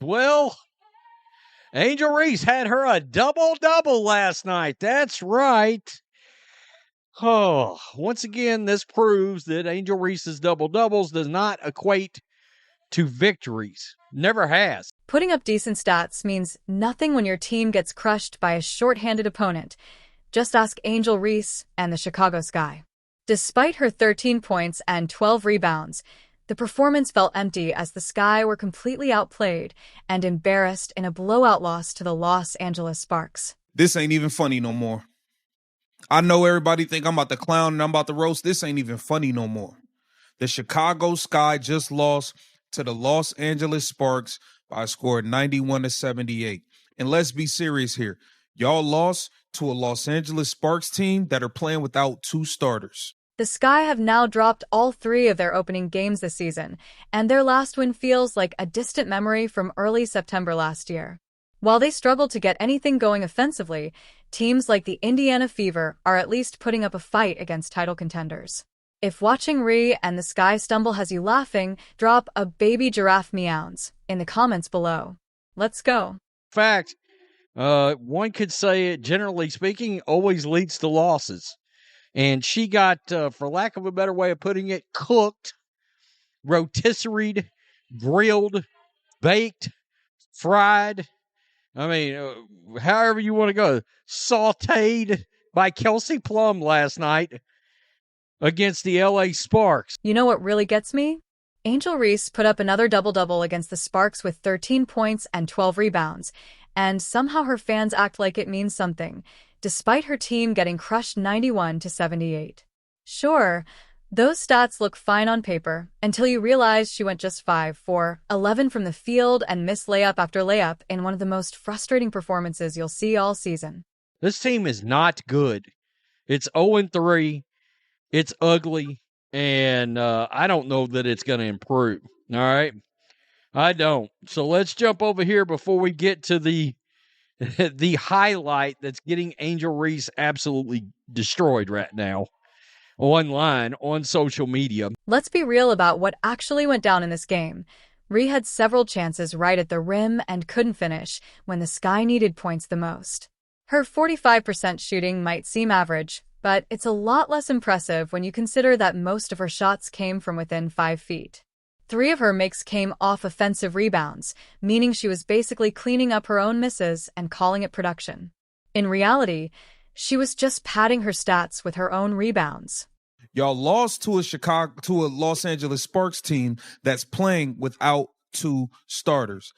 Well, Angel Reese had her a double-double last night. That's right. Oh, once again, this proves that Angel Reese's double-doubles does not equate to victories. Never has. Putting up decent stats means nothing when your team gets crushed by a short-handed opponent. Just ask Angel Reese and the Chicago Sky. Despite her 13 points and 12 rebounds, the performance felt empty as the Sky were completely outplayed and embarrassed in a blowout loss to the Los Angeles Sparks. This ain't even funny no more. I know everybody think I'm about to clown and I'm about to roast. This ain't even funny no more. The Chicago Sky just lost to the Los Angeles Sparks by a score of 91-78. And let's be serious here. Y'all lost to a Los Angeles Sparks team that are playing without 2 starters. The Sky have now dropped all 3 of their opening games this season, and their last win feels like a distant memory from early September last year. While they struggled to get anything going offensively, teams like the Indiana Fever are at least putting up a fight against title contenders. If watching Ree and the Sky stumble has you laughing, drop a baby giraffe meows in the comments below. Let's go. In fact, one could say it, generally speaking, always leads to losses. And she got, for lack of a better way of putting it, cooked, rotisseried, grilled, baked, fried. I mean, however you want to go. Sauteed by Kelsey Plum last night against the LA Sparks. You know what really gets me? Angel Reese put up another double-double against the Sparks with 13 points and 12 rebounds, and somehow her fans act like it means something, despite her team getting crushed 91-78. Sure, those stats look fine on paper until you realize she went just 5 for 11 from the field and missed layup after layup in one of the most frustrating performances you'll see all season. This team is not good. It's 0-3. It's ugly, and I don't know that it's going to improve. All right? I don't. So let's jump over here before we get to the highlight that's getting Angel Reese absolutely destroyed right now online, on social media. Let's be real about what actually went down in this game. Ree had several chances right at the rim and couldn't finish when the Sky needed points the most. Her 45% shooting might seem average, but it's a lot less impressive when you consider that most of her shots came from within 5 feet. 3 of her makes came off offensive rebounds, meaning she was basically cleaning up her own misses and calling it production. In reality, she was just padding her stats with her own rebounds. Y'all lost to a Los Angeles Sparks team that's playing without 2 starters.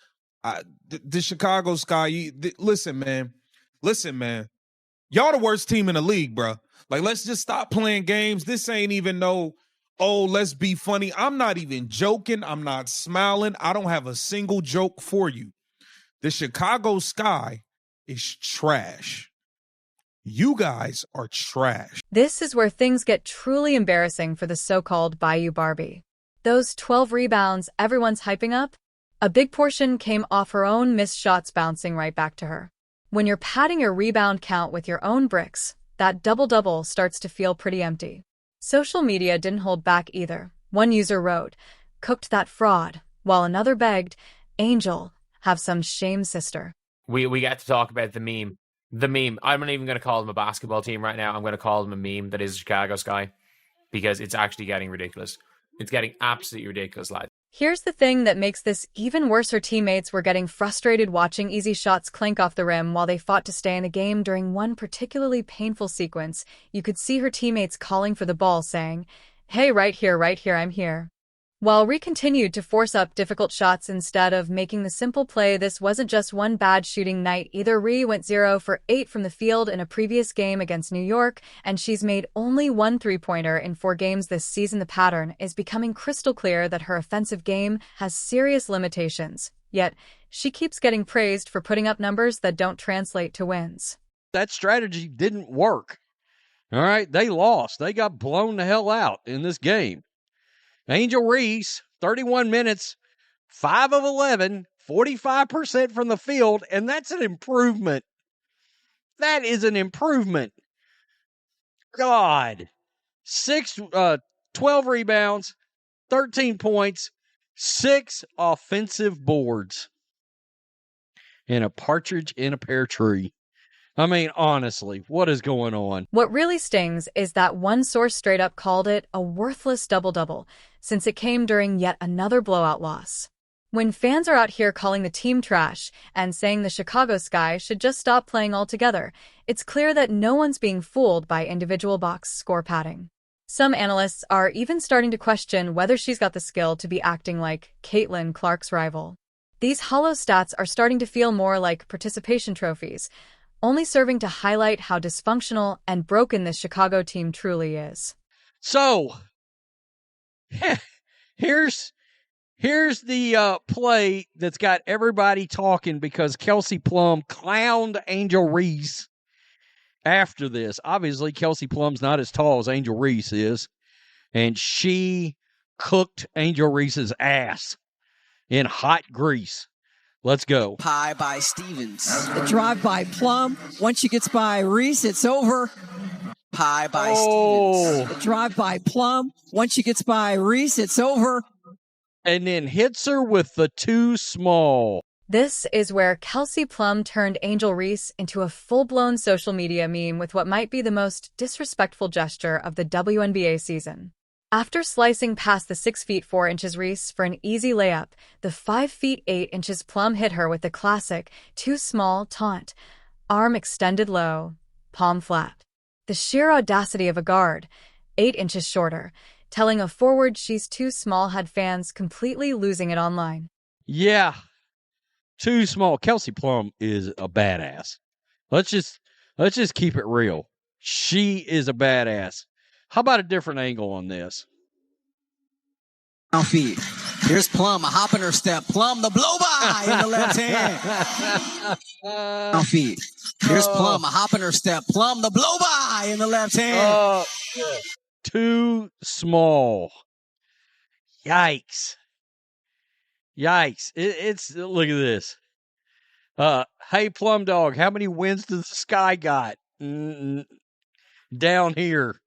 The Chicago Sky, listen, man. Y'all the worst team in the league, bro. Like, let's just stop playing games. This ain't even let's be funny. I'm not even joking. I'm not smiling. I don't have a single joke for you. The Chicago Sky is trash. You guys are trash. This is where things get truly embarrassing for the so-called Bayou Barbie. Those 12 rebounds everyone's hyping up, a big portion came off her own missed shots bouncing right back to her. When you're padding your rebound count with your own bricks, that double-double starts to feel pretty empty. Social media didn't hold back either. One user wrote, "Cooked that fraud," while another begged, "Angel, have some shame, sister." We got to talk about the meme. The meme. I'm not even going to call them a basketball team right now. I'm going to call them a meme that is Chicago Sky, because it's actually getting ridiculous. It's getting absolutely ridiculous, lads. Here's the thing that makes this even worse. Her teammates were getting frustrated watching easy shots clink off the rim while they fought to stay in the game. During one particularly painful sequence, you could see her teammates calling for the ball, saying, "Hey, right here, I'm here." While Ree continued to force up difficult shots instead of making the simple play. This wasn't just one bad shooting night either. Ree went 0 for 8 from the field in a previous game against New York, and she's made only 1 3-pointer in 4 games this season. The pattern is becoming crystal clear that her offensive game has serious limitations, yet she keeps getting praised for putting up numbers that don't translate to wins. That strategy didn't work. All right, they lost. They got blown the hell out in this game. Angel Reese, 31 minutes, 5 of 11, 45% from the field, and that's an improvement. That is an improvement. God. 12 rebounds, 13 points, 6 offensive boards. and a partridge in a pear tree. I mean, honestly, what is going on? What really stings is that one source straight up called it a worthless double-double, since it came during yet another blowout loss. When fans are out here calling the team trash and saying the Chicago Sky should just stop playing altogether, it's clear that no one's being fooled by individual box score padding. Some analysts are even starting to question whether she's got the skill to be acting like Caitlin Clark's rival. These hollow stats are starting to feel more like participation trophies, only serving to highlight how dysfunctional and broken this Chicago team truly is. So, here's the play that's got everybody talking because Kelsey Plum clowned Angel Reese after this. Obviously, Kelsey Plum's not as tall as Angel Reese is, and she cooked Angel Reese's ass in hot grease. Let's go. Pie by Stevens. The drive by Plum. Once she gets by Reese, it's over. Pie by Stevens. The drive by Plum. Once she gets by Reese, it's over. And then hits her with the too small. This is where Kelsey Plum turned Angel Reese into a full-blown social media meme with what might be the most disrespectful gesture of the WNBA season. After slicing past the 6 feet 4 inches Reese for an easy layup, the 5 feet 8 inches Plum hit her with the classic too small taunt, arm extended low, palm flat. The sheer audacity of a guard, 8 inches shorter, telling a forward she's too small had fans completely losing it online. Yeah, too small. Kelsey Plum is a badass. Let's just keep it real. She is a badass. How about a different angle on this? Feet. Here's Plum, a hop in her step. Plum, the blow by in the left hand. Feet. Here's Plum, a hop in her step. Plum, the blow by in the left hand. Too small. Yikes. It's look at this. Hey, Plum Dog, how many wins does the Sky got? Down here.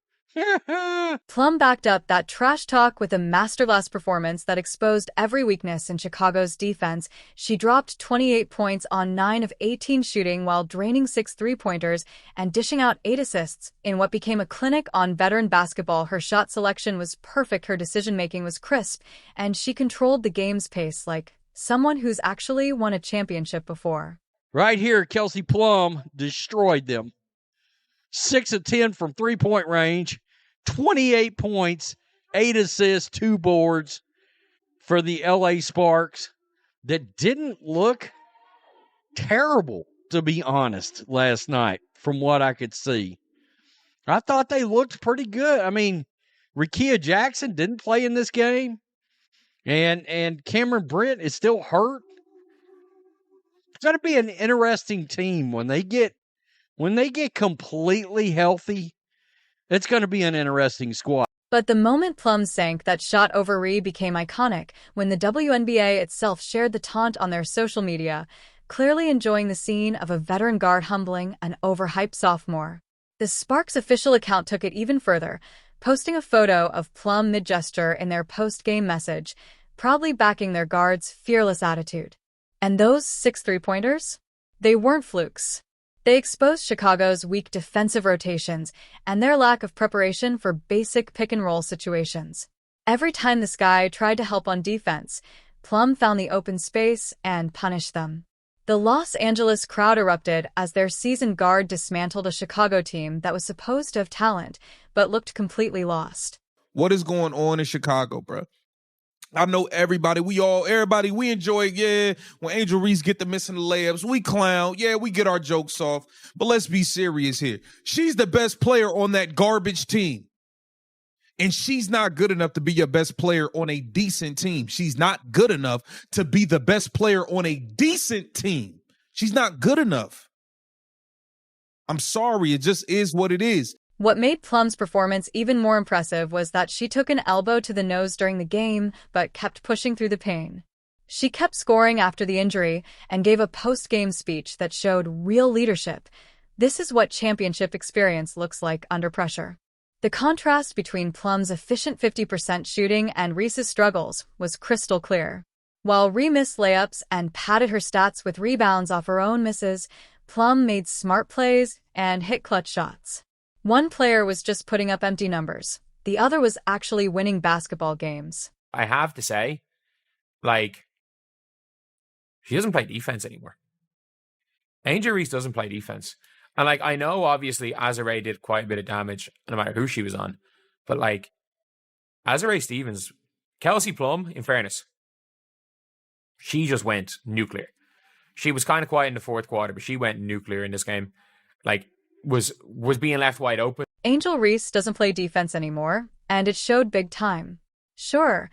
Plum backed up that trash talk with a masterclass performance that exposed every weakness in Chicago's defense. She dropped 28 points on 9 of 18 shooting while draining 6 three-pointers and dishing out 8 assists. In what became a clinic on veteran basketball, her shot selection was perfect, her decision-making was crisp, and she controlled the game's pace like someone who's actually won a championship before. Right here, Kelsey Plum destroyed them. 6 of 10 from three-point range, 28 points, 8 assists, 2 boards for the LA Sparks that didn't look terrible, to be honest, last night from what I could see. I thought they looked pretty good. I mean, Rickea Jackson didn't play in this game, and Cameron Brent is still hurt. It's going to be an interesting team when they get completely healthy. It's going to be an interesting squad. But the moment Plum sank, that shot over Ree became iconic when the WNBA itself shared the taunt on their social media, clearly enjoying the scene of a veteran guard humbling an overhyped sophomore. The Sparks official account took it even further, posting a photo of Plum mid-gesture in their post-game message, proudly backing their guard's fearless attitude. And those 6 three-pointers? They weren't flukes. They exposed Chicago's weak defensive rotations and their lack of preparation for basic pick-and-roll situations. Every time the Sky tried to help on defense, Plum found the open space and punished them. The Los Angeles crowd erupted as their seasoned guard dismantled a Chicago team that was supposed to have talent, but looked completely lost. What is going on in Chicago, bro? I know everybody, we enjoy, when Angel Reese get the missing layups, we clown, we get our jokes off, but let's be serious here. She's the best player on that garbage team, and she's not good enough to be your best player on a decent team. She's not good enough to be the best player on a decent team. She's not good enough. I'm sorry, it just is what it is. What made Plum's performance even more impressive was that she took an elbow to the nose during the game, but kept pushing through the pain. She kept scoring after the injury and gave a post-game speech that showed real leadership. This is what championship experience looks like under pressure. The contrast between Plum's efficient 50% shooting and Reese's struggles was crystal clear. While Ree missed layups and padded her stats with rebounds off her own misses, Plum made smart plays and hit clutch shots. One player was just putting up empty numbers. The other was actually winning basketball games. I have to say, like, she doesn't play defense anymore. Angel Reese doesn't play defense. And, like, I know, obviously, Azare did quite a bit of damage, no matter who she was on. But, like, Azare Stevens, Kelsey Plum, in fairness, she just went nuclear. She was kind of quiet in the fourth quarter, but she went nuclear in this game. Like, was being left wide open. Angel Reese doesn't play defense anymore, and it showed big time. Sure,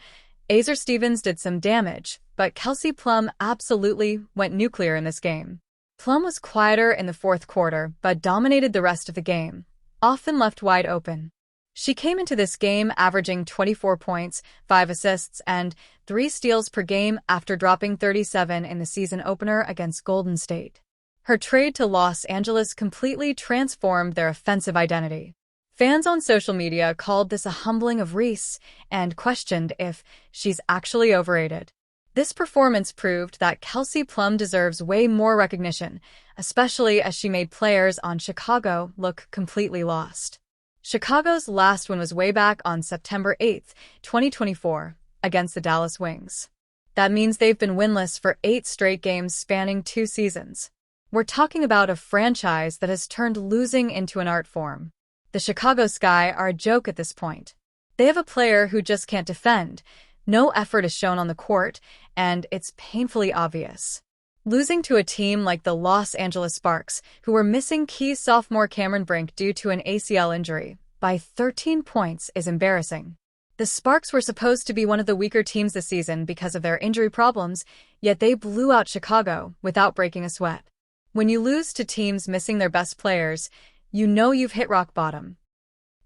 Azare Stevens did some damage, but Kelsey Plum absolutely went nuclear in this game. Plum was quieter in the fourth quarter, but dominated the rest of the game, often left wide open. She came into this game averaging 24 points, 5 assists, and 3 steals per game after dropping 37 in the season opener against Golden State. Her trade to Los Angeles completely transformed their offensive identity. Fans on social media called this a humbling of Reese and questioned if she's actually overrated. This performance proved that Kelsey Plum deserves way more recognition, especially as she made players on Chicago look completely lost. Chicago's last win was way back on September 8, 2024, against the Dallas Wings. That means they've been winless for 8 straight games spanning 2 seasons. We're talking about a franchise that has turned losing into an art form. The Chicago Sky are a joke at this point. They have a player who just can't defend, no effort is shown on the court, and it's painfully obvious. Losing to a team like the Los Angeles Sparks, who were missing key sophomore Cameron Brink due to an ACL injury, by 13 points is embarrassing. The Sparks were supposed to be one of the weaker teams this season because of their injury problems, yet they blew out Chicago without breaking a sweat. When you lose to teams missing their best players, you know you've hit rock bottom.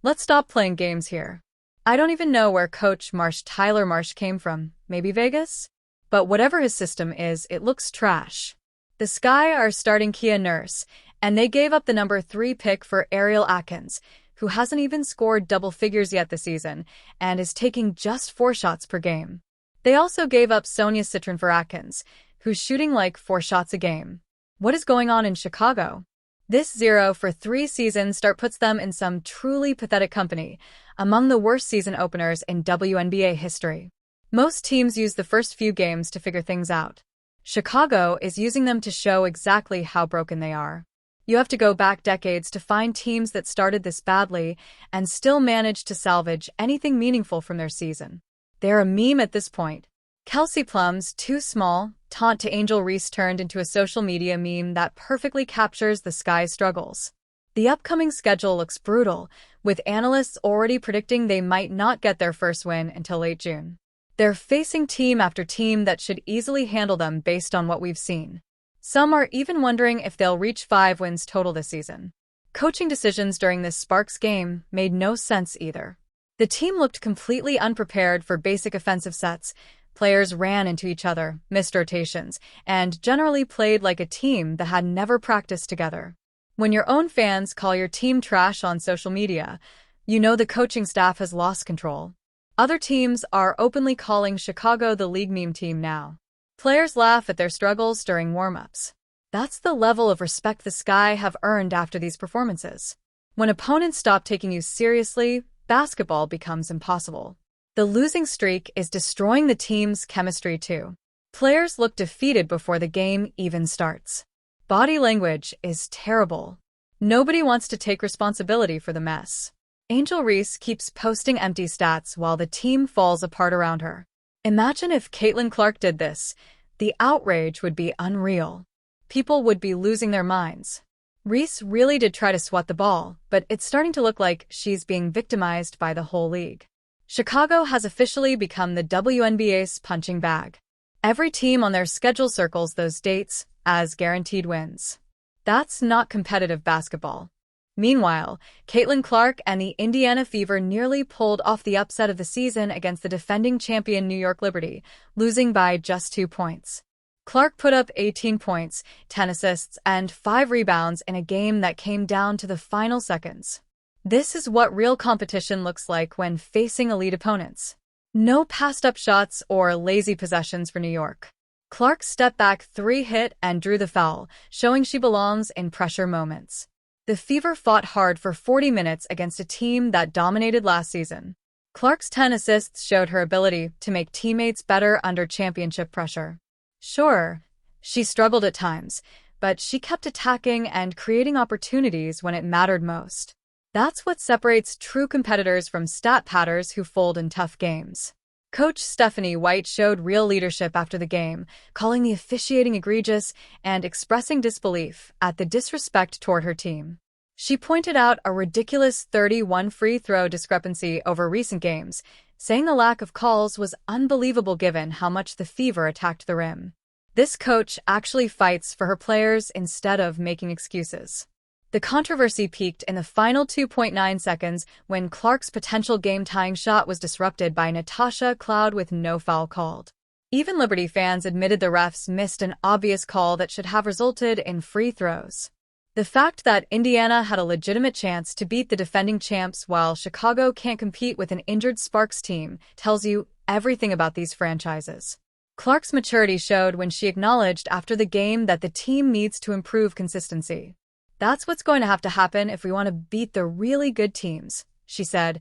Let's stop playing games here. I don't even know where Coach Tyler Marsh came from, maybe Vegas? But whatever his system is, it looks trash. The Sky are starting Kia Nurse, and they gave up the number 3 pick for Ariel Atkins, who hasn't even scored double figures yet this season, and is taking just 4 shots per game. They also gave up Sonia Citron for Atkins, who's shooting like 4 shots a game. What is going on in Chicago? This 0 for 3 season start puts them in some truly pathetic company, among the worst season openers in WNBA history. Most teams use the first few games to figure things out. Chicago is using them to show exactly how broken they are. You have to go back decades to find teams that started this badly and still managed to salvage anything meaningful from their season. They're a meme at this point. Kelsey Plum's "too small" taunt to Angel Reese turned into a social media meme that perfectly captures the Sky's struggles. The upcoming schedule looks brutal, with analysts already predicting they might not get their first win until late June. They're facing team after team that should easily handle them based on what we've seen. Some are even wondering if they'll reach 5 wins total this season. Coaching decisions during this Sparks game made no sense either. The team looked completely unprepared for basic offensive sets. Players ran into each other, missed rotations, and generally played like a team that had never practiced together. When your own fans call your team trash on social media, you know the coaching staff has lost control. Other teams are openly calling Chicago the league meme team now. Players laugh at their struggles during warm-ups. That's the level of respect the Sky have earned after these performances. When opponents stop taking you seriously, basketball becomes impossible. The losing streak is destroying the team's chemistry too. Players look defeated before the game even starts. Body language is terrible. Nobody wants to take responsibility for the mess. Angel Reese keeps posting empty stats while the team falls apart around her. Imagine if Caitlin Clark did this. The outrage would be unreal. People would be losing their minds. Reese really did try to swat the ball, but it's starting to look like she's being victimized by the whole league. Chicago has officially become the WNBA's punching bag. Every team on their schedule circles those dates as guaranteed wins. That's not competitive basketball. Meanwhile, Caitlin Clark and the Indiana Fever nearly pulled off the upset of the season against the defending champion New York Liberty, losing by just 2 points. Clark put up 18 points, 10 assists, and 5 rebounds in a game that came down to the final seconds. This is what real competition looks like when facing elite opponents. No passed-up shots or lazy possessions for New York. Clark's step-back 3 hit and drew the foul, showing she belongs in pressure moments. The Fever fought hard for 40 minutes against a team that dominated last season. Clark's 10 assists showed her ability to make teammates better under championship pressure. Sure, she struggled at times, but she kept attacking and creating opportunities when it mattered most. That's what separates true competitors from stat padders who fold in tough games. Coach Stephanie White showed real leadership after the game, calling the officiating egregious and expressing disbelief at the disrespect toward her team. She pointed out a ridiculous 31 free throw discrepancy over recent games, saying the lack of calls was unbelievable given how much the Fever attacked the rim. This coach actually fights for her players instead of making excuses. The controversy peaked in the final 2.9 seconds when Clark's potential game-tying shot was disrupted by Natasha Cloud with no foul called. Even Liberty fans admitted the refs missed an obvious call that should have resulted in free throws. The fact that Indiana had a legitimate chance to beat the defending champs while Chicago can't compete with an injured Sparks team tells you everything about these franchises. Clark's maturity showed when she acknowledged after the game that the team needs to improve consistency. That's what's going to have to happen if we want to beat the really good teams, she said,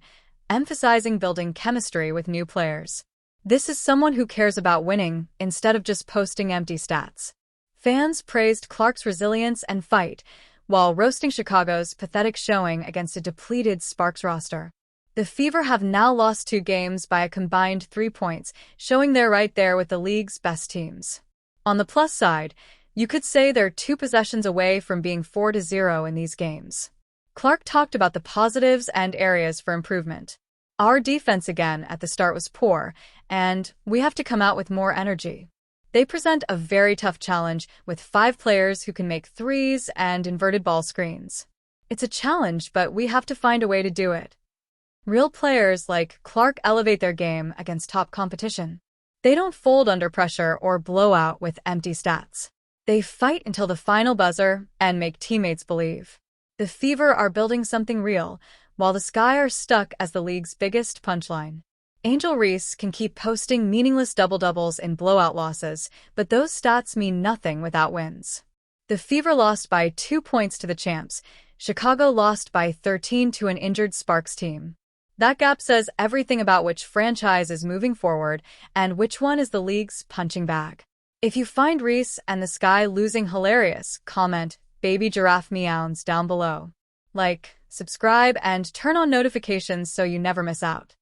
emphasizing building chemistry with new players. This is someone who cares about winning instead of just posting empty stats. Fans praised Clark's resilience and fight, while roasting Chicago's pathetic showing against a depleted Sparks roster. The Fever have now lost 2 games by a combined 3 points, showing they're right there with the league's best teams. On the plus side, you could say they're 2 possessions away from being 4-0 in these games. Clark talked about the positives and areas for improvement. Our defense again at the start was poor, and we have to come out with more energy. They present a very tough challenge with 5 players who can make threes and inverted ball screens. It's a challenge, but we have to find a way to do it. Real players like Clark elevate their game against top competition. They don't fold under pressure or blow out with empty stats. They fight until the final buzzer and make teammates believe. The Fever are building something real, while the Sky are stuck as the league's biggest punchline. Angel Reese can keep posting meaningless double-doubles in blowout losses, but those stats mean nothing without wins. The Fever lost by 2 points to the champs. Chicago lost by 13 to an injured Sparks team. That gap says everything about which franchise is moving forward and which one is the league's punching bag. If you find Reese and the Sky losing hilarious, comment "Baby Giraffe Meows" down below. Like, subscribe, and turn on notifications so you never miss out.